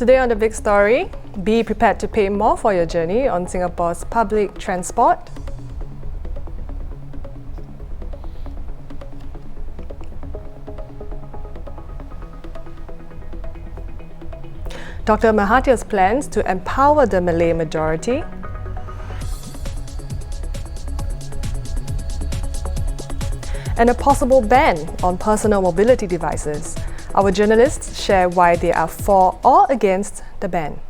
Today on The Big Story, be prepared to pay more for your journey on Singapore's public transport. Dr. Mahathir's plans to empower the Malay majority. And a possible ban on personal mobility devices. Our journalists share why they are for or against the ban.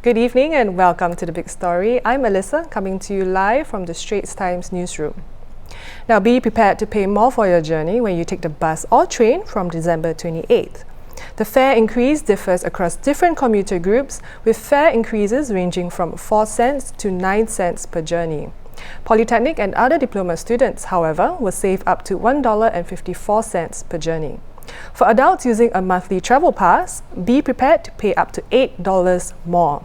Good evening and welcome to The Big Story. I'm Melissa, coming to you live from the Straits Times newsroom. Now, be prepared to pay more for your journey when you take the bus or train from December 28th. The fare increase differs across different commuter groups, with fare increases ranging from 4 cents to 9 cents per journey. Polytechnic and other diploma students, however, will save up to $1.54 per journey. For adults using a monthly travel pass, be prepared to pay up to $8 more.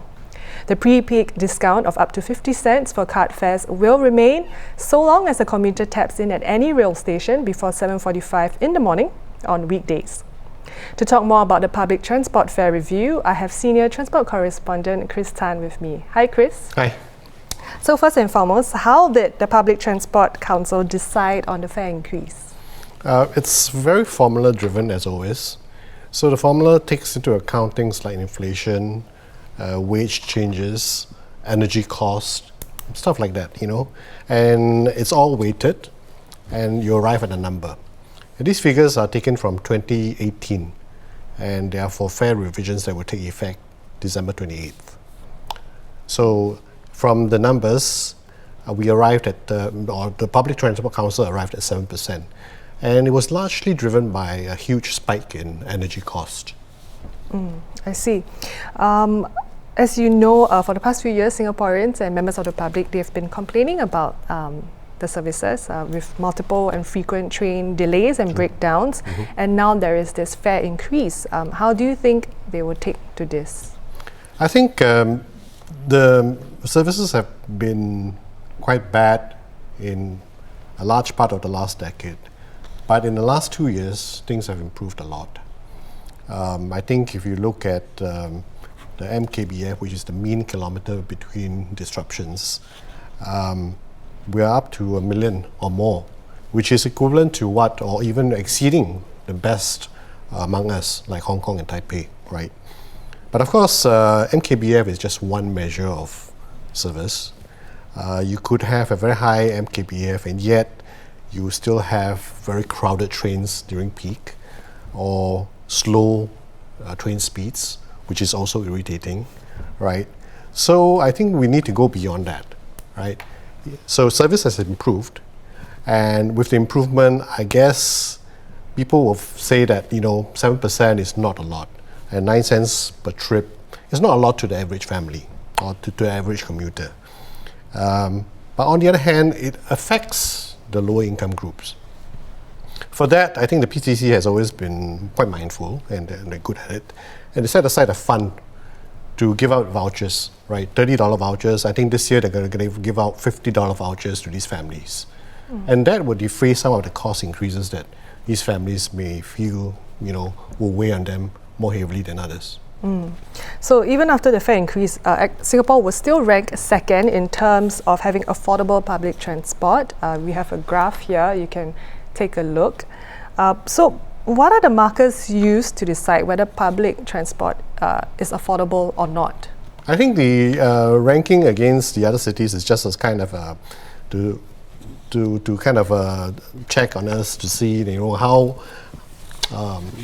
The pre-peak discount of up to 50 cents for card fares will remain so long as the commuter taps in at any rail station before 7:45 in the morning on weekdays. To talk more about the public transport fare review, I have senior transport correspondent Chris Tan with me. Hi, Chris. Hi. So first and foremost, how did the Public Transport Council decide on the fare increase? It's very formula driven as always. So the formula takes into account things like inflation, wage changes, energy cost, stuff like that, and it's all weighted and you arrive at a number. And these figures are taken from 2018 and they are for fare revisions that will take effect December 28th. So from the numbers, we arrived at, or the Public Transport Council arrived at 7%. And it was largely driven by a huge spike in energy cost. I see. As you know, for the past few years, Singaporeans and members of the public, they've been complaining about the services with multiple and frequent train delays and breakdowns. And now there is this fare increase. How do you think they will take to this? I think the services have been quite bad in a large part of the last decade. But in the last 2 years, things have improved a lot. I think if you look at the MKBF, which is the mean kilometre between disruptions, we are up to 1 million or more, which is equivalent to what, or even exceeding the best among us, like Hong Kong and Taipei, right? But of course, MKBF is just one measure of service. You could have a very high MKBF and yet you still have very crowded trains during peak or slow train speeds, which is also irritating, right? So I think we need to go beyond that, right? So service has improved, and with the improvement, I guess people will say that 7% is not a lot, and 9 cents per trip is not a lot to the average family or to the average commuter. But on the other hand, it affects the lower income groups. For that, I think the PCC has always been quite mindful and they're good at it. And they set aside a fund to give out vouchers, right? $30 vouchers. I think this year they're going to give out $50 vouchers to these families. And that would defray some of the cost increases that these families may feel, will weigh on them more heavily than others. So even after the fare increase, Singapore will still rank second in terms of having affordable public transport. We have a graph here, you can take a look. So what are the markers used to decide whether public transport is affordable or not? I think the ranking against the other cities is just as kind of to kind of check on us to see how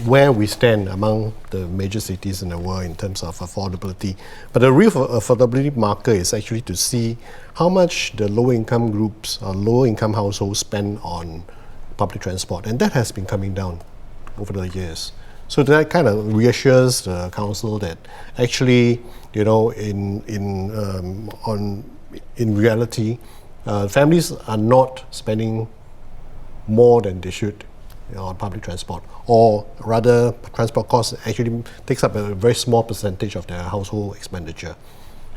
where we stand among the major cities in the world in terms of affordability. But the real affordability marker is actually to see how much the low income groups or low income households spend on public transport, and that has been coming down over the years. So that kind of reassures the council that actually, in reality, families are not spending more than they should on public transport, or rather, transport costs actually takes up a very small percentage of their household expenditure.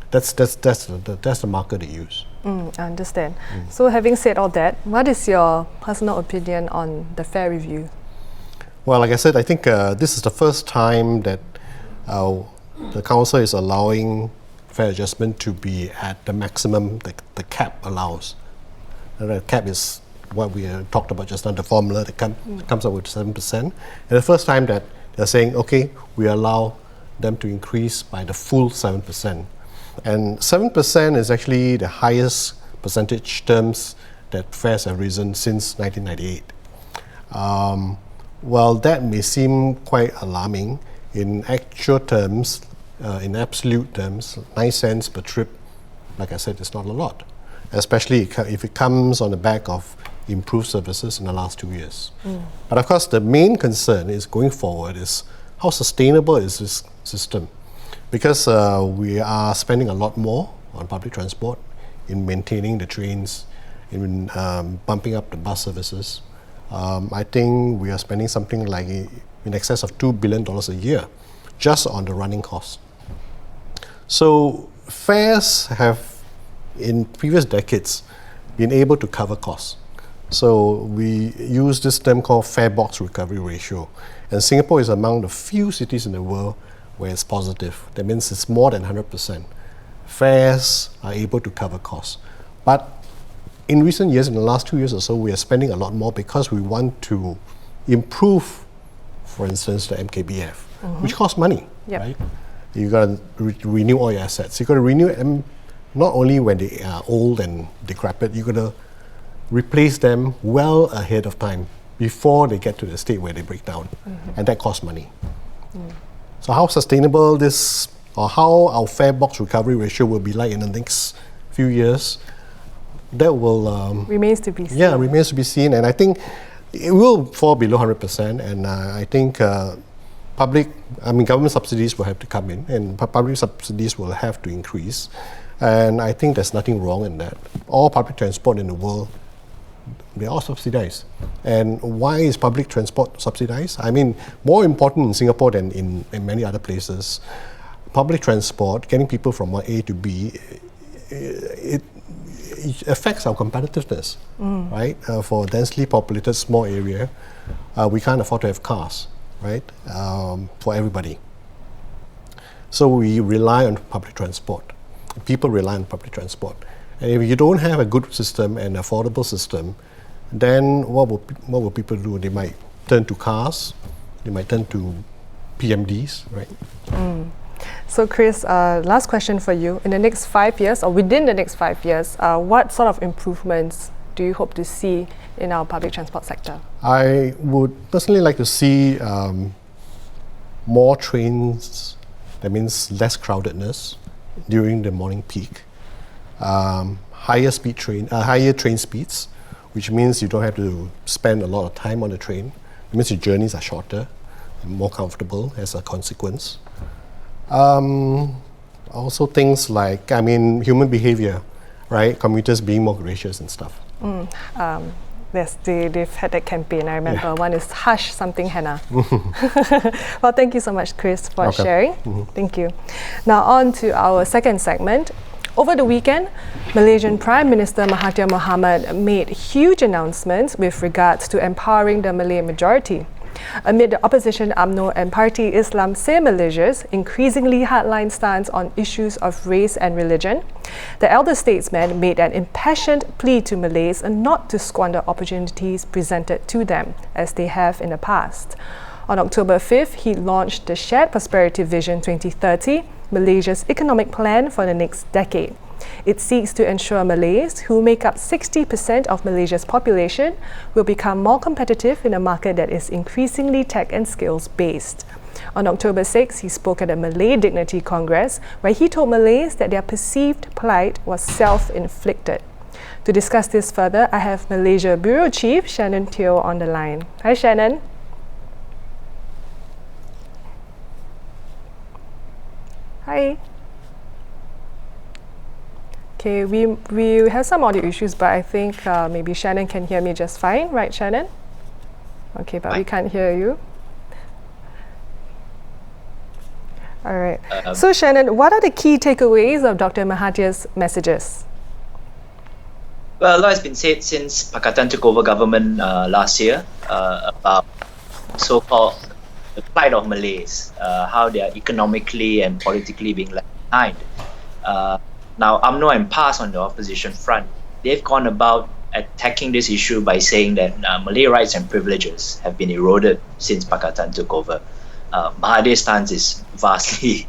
That's the marker they use. I understand. So having said all that, what is your personal opinion on the fare review? Well, like I said, I think this is the first time that the council is allowing fare adjustment to be at the maximum the cap allows. The cap is what we talked about just now, the formula that comes up with 7%. And the first time that they're saying, okay, we allow them to increase by the full 7%. And 7% is actually the highest percentage terms that fares have risen since 1998. Well, that may seem quite alarming. In actual terms, in absolute terms, 9 cents per trip, like I said, is not a lot, especially if it comes on the back of improved services in the last 2 years. But of course, the main concern is going forward is how sustainable is this system? Because we are spending a lot more on public transport, in maintaining the trains, in bumping up the bus services. I think we are spending something like in excess of $2 billion a year just on the running costs. So fares have, in previous decades, been able to cover costs. So we use this term called fare box recovery ratio. And Singapore is among the few cities in the world where it's positive. That means it's more than 100%. Fares are able to cover costs. But in recent years, in the last 2 years or so, we are spending a lot more because we want to improve, for instance, the MKBF, which costs money, right? You got to renew all your assets. You got to renew them not only when they are old and decrepit. You got to replace them well ahead of time before they get to the state where they break down, and that costs money. So how sustainable this, or how our fare box recovery ratio will be like in the next few years, that will remains to be seen. Yeah, remains to be seen, and I think it will fall below 100%. And I think government subsidies will have to come in, and public subsidies will have to increase. And I think there's nothing wrong in that. All public transport in the world, they're all subsidized. And why is public transport subsidized? I mean, more important in Singapore than in many other places. Public transport, getting people from one A to B, it affects our competitiveness, right? For a densely populated small area, we can't afford to have cars, right? For everybody. So we rely on public transport. People rely on public transport. And if you don't have a good system, an affordable system, then what will people do? They might turn to cars, they might turn to PMDs, right? So Chris, last question for you. In the next 5 years, or within the next 5 years, what sort of improvements do you hope to see in our public transport sector? I would personally like to see more trains, that means less crowdedness during the morning peak. Higher train speeds, which means you don't have to spend a lot of time on the train. It means your journeys are shorter and more comfortable as a consequence. Also things like, human behavior, right? Commuters being more gracious and stuff. Yes, they've had that campaign. I remember one is Hush Something Hannah. Well, thank you so much, Chris, for sharing. Thank you. Now on to our second segment. Over the weekend, Malaysian Prime Minister Mahathir Mohamad made huge announcements with regards to empowering the Malay majority. Amid the opposition UMNO and Parti Islam Se Malaysia's increasingly hardline stance on issues of race and religion, the elder statesman made an impassioned plea to Malays not to squander opportunities presented to them, as they have in the past. On October 5th, he launched the Shared Prosperity Vision 2030, Malaysia's economic plan for the next decade. It seeks to ensure Malays, who make up 60% of Malaysia's population, will become more competitive in a market that is increasingly tech and skills based. On October 6, he spoke at a Malay Dignity Congress, where he told Malays that their perceived plight was self-inflicted. To discuss this further, I have Malaysia Bureau Chief Shannon Teo on the line. Hi, Shannon. Hi. Okay, we have some audio issues, but I think maybe Shannon can hear me just fine, right, Shannon? Okay, but we can't hear you. All right. So Shannon, what are the key takeaways of Dr. Mahathir's messages? Well, a lot has been said since Pakatan took over government last year about so-called the plight of Malays, how they are economically and politically being left behind. Now, UMNO and PAS on the opposition front, they've gone about attacking this issue by saying that Malay rights and privileges have been eroded since Pakatan took over. Mahathir's stance is vastly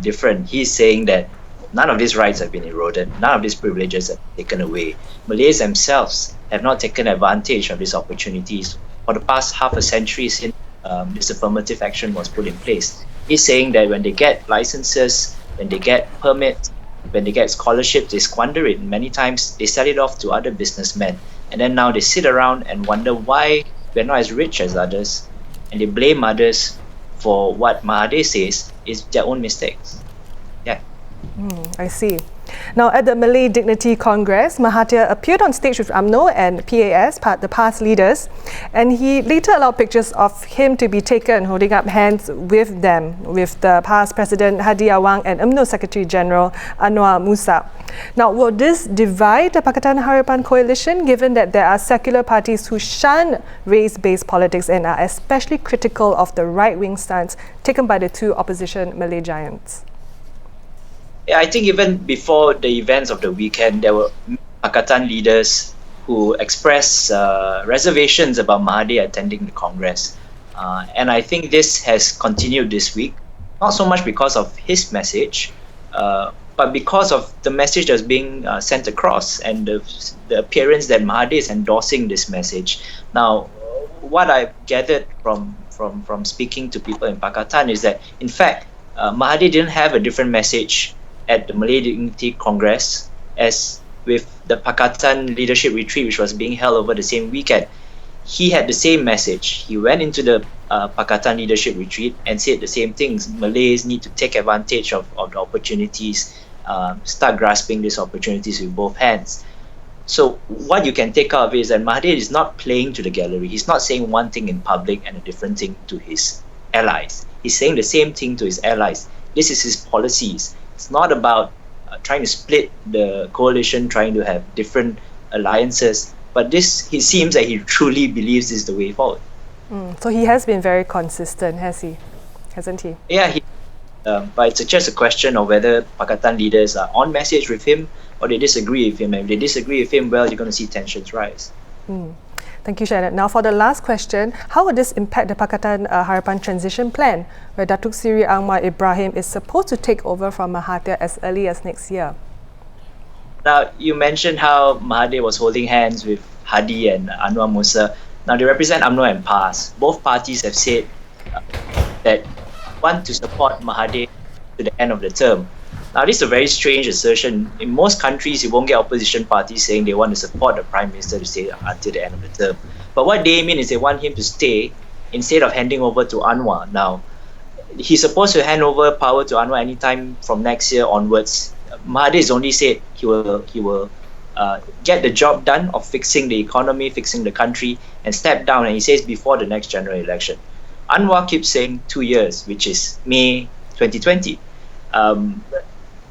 different. He's saying that none of these rights have been eroded, none of these privileges have been taken away. Malays themselves have not taken advantage of these opportunities for the past half a century since this affirmative action was put in place. He's saying that when they get licenses, when they get permits, when they get scholarships, they squander it. Many times they sell it off to other businessmen. And then now they sit around and wonder why we're not as rich as others. And they blame others for what Mahathir says is their own mistakes. Yeah. I see. Now, at the Malay Dignity Congress, Mahathir appeared on stage with UMNO and PAS, the PAS leaders, and he later allowed pictures of him to be taken holding up hands with them, with the PAS President Hadi Awang and UMNO Secretary General Anwar Musa. Now, will this divide the Pakatan Harapan coalition, given that there are secular parties who shun race-based politics and are especially critical of the right-wing stance taken by the two opposition Malay giants? Yeah, I think even before the events of the weekend, there were Pakatan leaders who expressed reservations about Mahathir attending the Congress. And I think this has continued this week, not so much because of his message, but because of the message that's being sent across and the appearance that Mahathir is endorsing this message. Now, what I've gathered from speaking to people in Pakatan is that, in fact, Mahathir didn't have a different message at the Malay Dignity Congress as with the Pakatan Leadership Retreat, which was being held over the same weekend. He had the same message. He went into the Pakatan Leadership Retreat and said the same things. Malays need to take advantage of the opportunities, start grasping these opportunities with both hands. So what you can take out of it is that Mahathir is not playing to the gallery. He's not saying one thing in public and a different thing to his allies. He's saying the same thing to his allies. This is his policies. It's not about trying to split the coalition, trying to have different alliances. But this, he seems that he truly believes this is the way forward. So he has been very consistent, has he? Hasn't he? Yeah, but it's just a question of whether Pakatan leaders are on message with him or they disagree with him. And if they disagree with him, well, you're going to see tensions rise. Thank you, Shannon. Now, for the last question, how would this impact the Pakatan Harapan transition plan, where Datuk Seri Anwar Ibrahim is supposed to take over from Mahathir as early as next year? Now, you mentioned how Mahathir was holding hands with Hadi and Anwar Musa. Now, they represent UMNO and PAS. Both parties have said that they want to support Mahathir to the end of the term. Now, this is a very strange assertion. In most countries, you won't get opposition parties saying they want to support the Prime Minister to stay until the end of the term. But what they mean is they want him to stay instead of handing over to Anwar. Now, he's supposed to hand over power to Anwar anytime from next year onwards. Mahathir has only said he will get the job done of fixing the economy, fixing the country, and step down. And he says before the next general election. Anwar keeps saying 2 years, which is May 2020.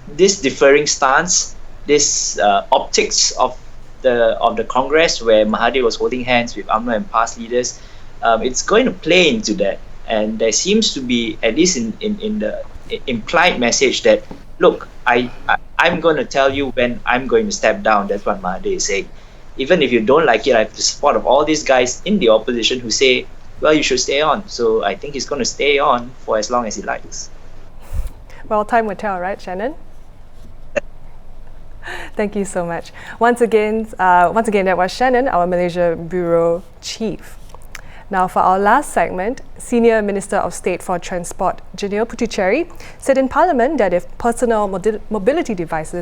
This differing stance, this optics of the Congress, where Mahathir was holding hands with UMNO and PAS leaders, it's going to play into that. And there seems to be, at least in the implied message, that look, I'm going to tell you when I'm going to step down. That's what Mahathir is saying. Even if you don't like it, I have the support of all these guys in the opposition who say, well, you should stay on. So I think he's going to stay on for as long as he likes. Well, time will tell, right, Shannon? Thank you so much. Once again, that was Shannon, our Malaysia Bureau Chief. Now, for our last segment, Senior Minister of State for Transport, Janil Puthucheary, said in Parliament that if personal mobility device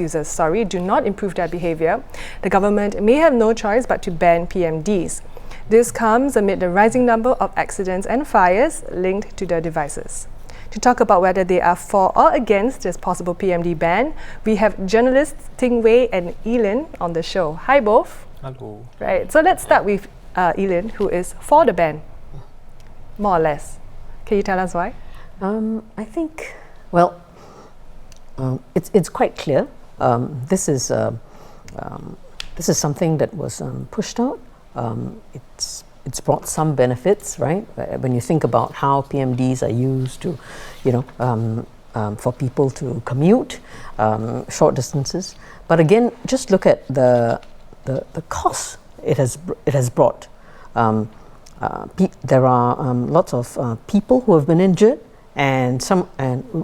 users do not improve their behaviour, the government may have no choice but to ban PMDs. This comes amid the rising number of accidents and fires linked to the devices. To talk about whether they are for or against this possible PMD ban, we have journalists Ting Wei and Elin on the show. Hi both. Hello. Right, so let's start with Elin, who is for the ban, more or less. Can you tell us why? I think, well, it's quite clear. This is something that was pushed out. It's it's brought some benefits, right? When you think about how PMDs are used to, for people to commute short distances. But again, just look at the costs it has brought. There are lots of people who have been injured, and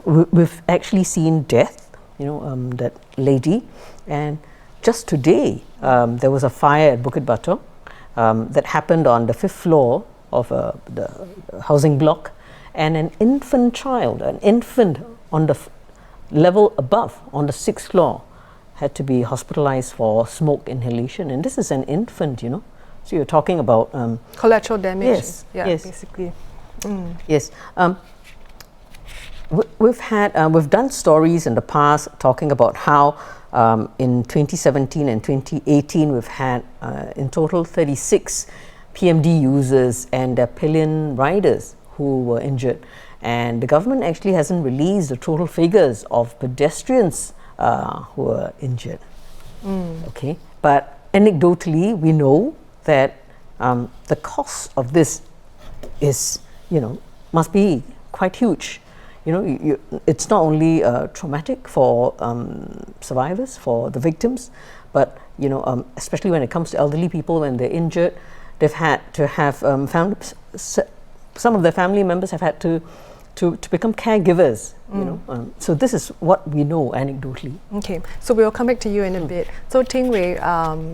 we've actually seen death. That lady, and just today there was a fire at Bukit Batok that happened on the 5th floor of the housing block, and an infant on the level above, on the 6th floor, had to be hospitalized for smoke inhalation. And this is an infant, So you're talking about collateral damage. Yes, yeah, yes. Basically. Yes. We've done stories in the past talking about how in 2017 and 2018 we've had in total 36 PMD users and their pillion riders who were injured, and the government actually hasn't released the total figures of pedestrians who were injured. Okay, but anecdotally we know that the cost of this is must be quite huge. It's not only traumatic for survivors, for the victims, but especially when it comes to elderly people, when they're injured, they've had to have some of their family members have had to become caregivers. So this is what we know anecdotally. Okay, so we'll come back to you in a bit. So Ting Wei,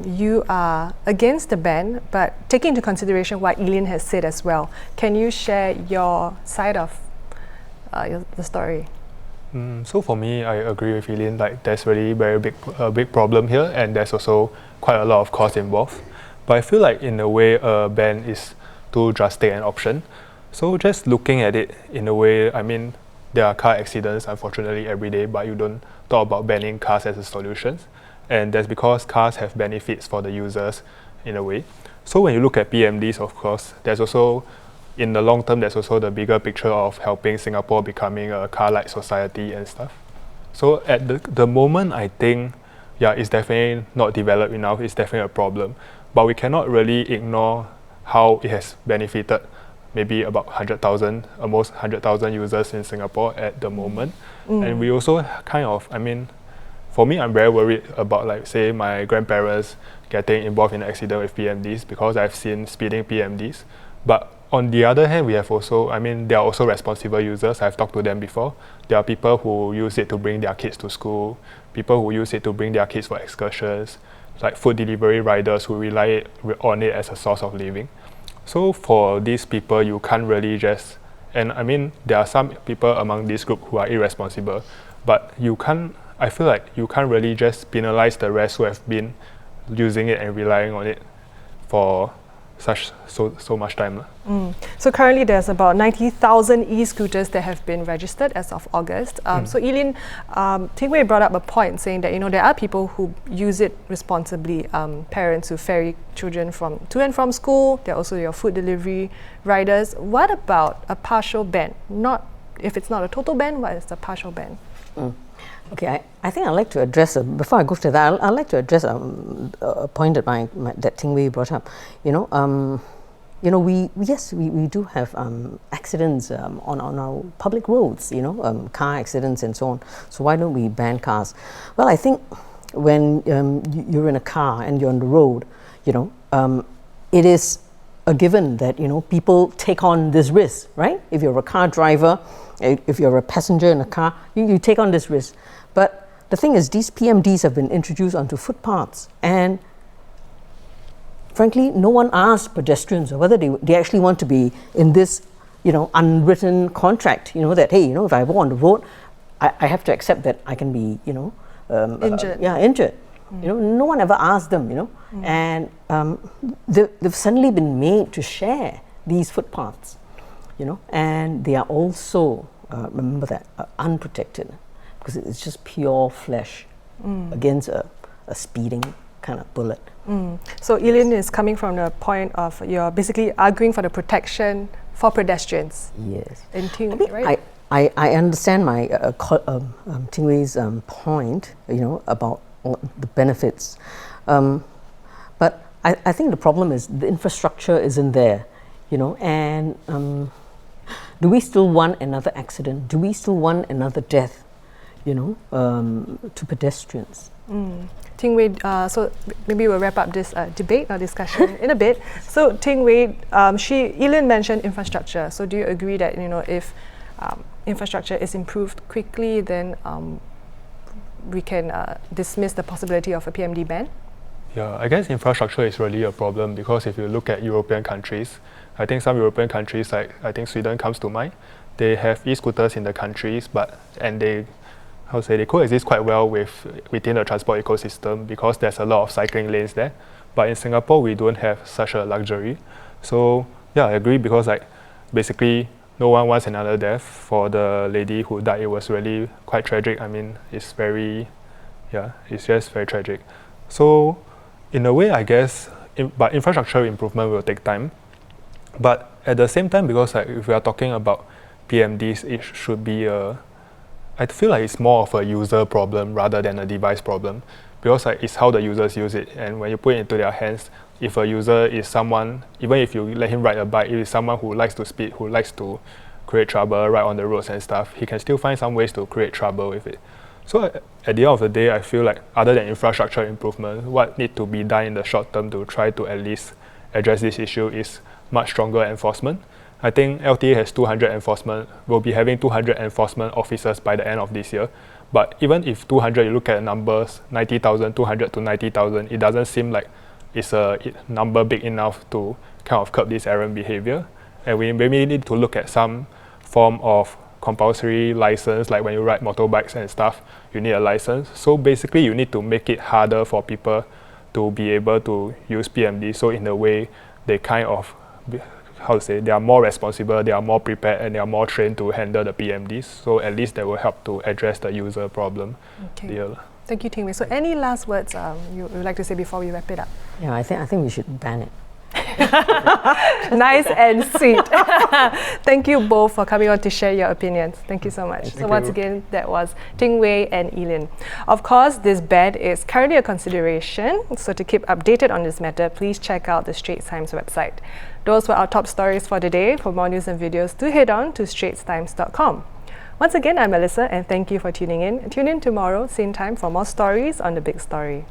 you are against the ban, but taking into consideration what Eileen has said as well, can you share your side of the story? So for me, I agree with Eileen. Like, there's really a big problem here, and there's also quite a lot of cost involved. But I feel like in a way, a ban is too drastic an option. So just looking at it in a way, I mean, there are car accidents unfortunately every day, but you don't talk about banning cars as a solution, and that's because cars have benefits for the users in a way. So when you look at PMDs, of course, there's also, in the long term, there's also the bigger picture of helping Singapore becoming a car-like society and stuff. So at the moment, I think, yeah, it's definitely not developed enough. It's definitely a problem. But we cannot really ignore how it has benefited maybe about 100,000, almost 100,000 users in Singapore at the moment. And we also kind of, I mean, for me, I'm very worried about, like, say, my grandparents getting involved in an accident with PMDs, because I've seen speeding PMDs. But on the other hand, we have also, I mean, there are also responsible users. I've talked to them before. There are people who use it to bring their kids to school, people who use it to bring their kids for excursions, like food delivery riders who rely on it as a source of living. So for these people, you can't really just, and I mean, there are some people among this group who are irresponsible, but I feel like you can't really just penalize the rest who have been using it and relying on it for so much time. So currently there's about 90,000 e-scooters that have been registered as of August. So Eileen, Ting Wei brought up a point saying that there are people who use it responsibly, parents who ferry children to and from school. There are also your food delivery riders. What about a partial ban? If it's not a total ban, what is the partial ban? Okay, I think I'd like to address, before I go to that, I'd like to address a point that Ting Wei brought up. We do have accidents on our public roads, car accidents and so on. So why don't we ban cars? Well, I think when you're in a car and you're on the road, it is a given that people take on this risk, right? If you're a car driver, if you're a passenger in a car, you take on this risk. But the thing is, these PMDs have been introduced onto footpaths, and frankly, no one asked pedestrians whether they actually want to be in this, unwritten contract. That hey, if I walk on the road, I have to accept that I can be, injured. Injured. No one ever asked them. And they've suddenly been made to share these footpaths. And they are also remember that unprotected, because it's just pure flesh against a speeding kind of bullet. So Eileen is coming from the point of you're basically arguing for the protection for pedestrians. Yes. In Ting Wei, right? I understand my Ting Wei's point, about all the benefits, but I think the problem is the infrastructure isn't there, and do we still want another accident? Do we still want another death, to pedestrians? Ting Wei, so maybe we'll wrap up this debate or discussion in a bit. So Ting Wei, Eileen mentioned infrastructure. So do you agree that if infrastructure is improved quickly, then we can dismiss the possibility of a PMD ban? Yeah, I guess infrastructure is really a problem because if you look at European countries, I think some European countries, like I think Sweden comes to mind, they have e-scooters in the countries, and they coexist quite well within the transport ecosystem because there's a lot of cycling lanes there. But in Singapore, we don't have such a luxury. So yeah, I agree because basically no one wants another death. For the lady who died, it was really quite tragic. I mean, it's just very tragic. So in a way, I guess, but infrastructure improvement will take time. But at the same time, because if we are talking about PMDs, it should be I feel like it's more of a user problem rather than a device problem, because it's how the users use it. And when you put it into their hands, if a user is someone, even if you let him ride a bike, if it's someone who likes to speed, who likes to create trouble, ride on the roads and stuff, he can still find some ways to create trouble with it. So at the end of the day, I feel like other than infrastructure improvement, what needs to be done in the short term to try to at least address this issue is much stronger enforcement. I think LTA has 200 enforcement, will be having 200 enforcement officers by the end of this year. But even if 200, you look at the numbers, 90,000, 200 to 90,000, it doesn't seem like it's a number big enough to kind of curb this errant behavior. And we maybe need to look at some form of compulsory license, like when you ride motorbikes and stuff, you need a license. So basically you need to make it harder for people to be able to use PMD. So in a way, they kind of, they are more responsible, they are more prepared, and they are more trained to handle the PMDs. So at least that will help to address the user problem. Okay. Thank you, Ting Wei. So any last words you would like to say before we wrap it up? Yeah, I think we should ban it. Nice and sweet. Thank you both for coming on to share your opinions. Thank you so much. So once again, that was Ting Wei and Eileen. Of course, this ban is currently a consideration. So to keep updated on this matter, please check out the Straits Times website. Those were our top stories for today. For more news and videos, do head on to straitstimes.com. Once again, I'm Melissa, and thank you for tuning in. Tune in tomorrow, same time, for more stories on The Big Story.